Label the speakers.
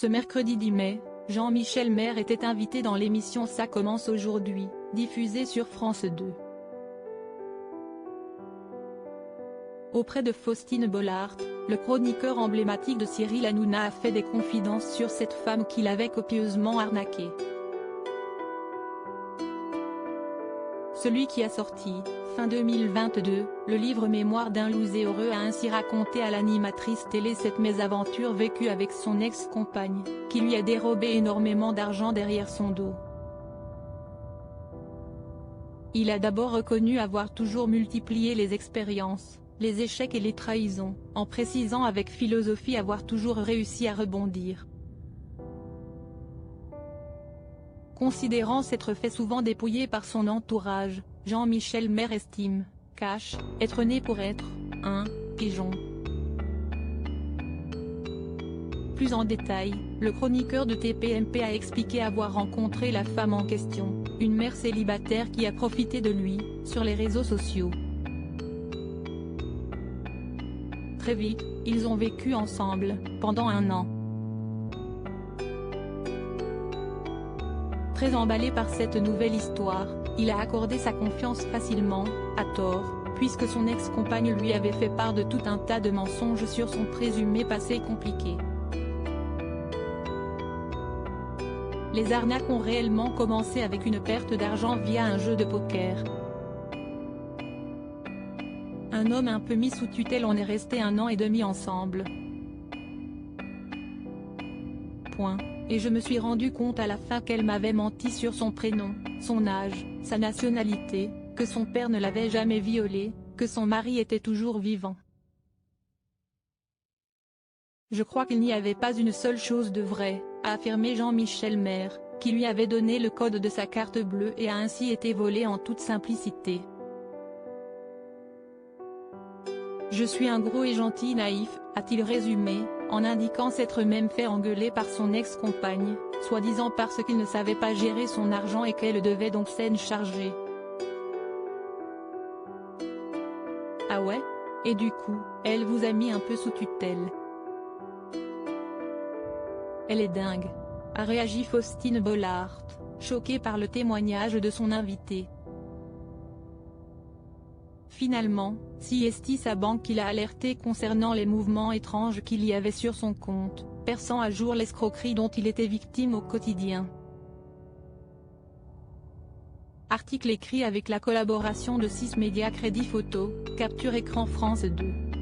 Speaker 1: Ce mercredi 10 mai, Jean-Michel Maire était invité dans l'émission Ça commence aujourd'hui, diffusée sur France 2. Auprès de Faustine Bollaert, le chroniqueur emblématique de Cyril Hanouna a fait des confidences sur cette femme qu'il avait copieusement arnaquée. Celui qui a sorti, fin 2022, le livre Mémoires d'un loser heureux a ainsi raconté à l'animatrice télé cette mésaventure vécue avec son ex-compagne, qui lui a dérobé énormément d'argent derrière son dos. Il a d'abord reconnu avoir toujours multiplié les expériences, les échecs et les trahisons, en précisant avec philosophie avoir toujours réussi à rebondir. Considérant s'être fait souvent dépouiller par son entourage, Jean-Michel Maire estime, cache, être né pour être un pigeon. Plus en détail, le chroniqueur de TPMP a expliqué avoir rencontré la femme en question, une mère célibataire qui a profité de lui, sur les réseaux sociaux. Très vite, ils ont vécu ensemble, pendant 1 an. Très emballé par cette nouvelle histoire, il a accordé sa confiance facilement, à tort, puisque son ex-compagne lui avait fait part de tout un tas de mensonges sur son présumé passé compliqué. Les arnaques ont réellement commencé avec une perte d'argent via un jeu de poker. Un homme un peu mis sous tutelle, on est resté 1 an et demi ensemble. Et je me suis rendu compte à la fin qu'elle m'avait menti sur son prénom, son âge, sa nationalité, que son père ne l'avait jamais violée, que son mari était toujours vivant. Je crois qu'il n'y avait pas une seule chose de vrai, a affirmé Jean-Michel Maire, qui lui avait donné le code de sa carte bleue et a ainsi été volé en toute simplicité. Je suis un gros et gentil naïf, a-t-il résumé, en indiquant s'être même fait engueuler par son ex-compagne, soi-disant parce qu'il ne savait pas gérer son argent et qu'elle devait donc s'en charger. Ah ouais? Et du coup, elle vous a mis un peu sous tutelle? Elle est dingue, a réagi Faustine Bollaert, choquée par le témoignage de son invité. Finalement, c'est sa banque qui l'a alerté concernant les mouvements étranges qu'il y avait sur son compte, perçant à jour l'escroquerie dont il était victime au quotidien. Article écrit avec la collaboration de 6 médias Crédit Photo, Capture Écran France 2.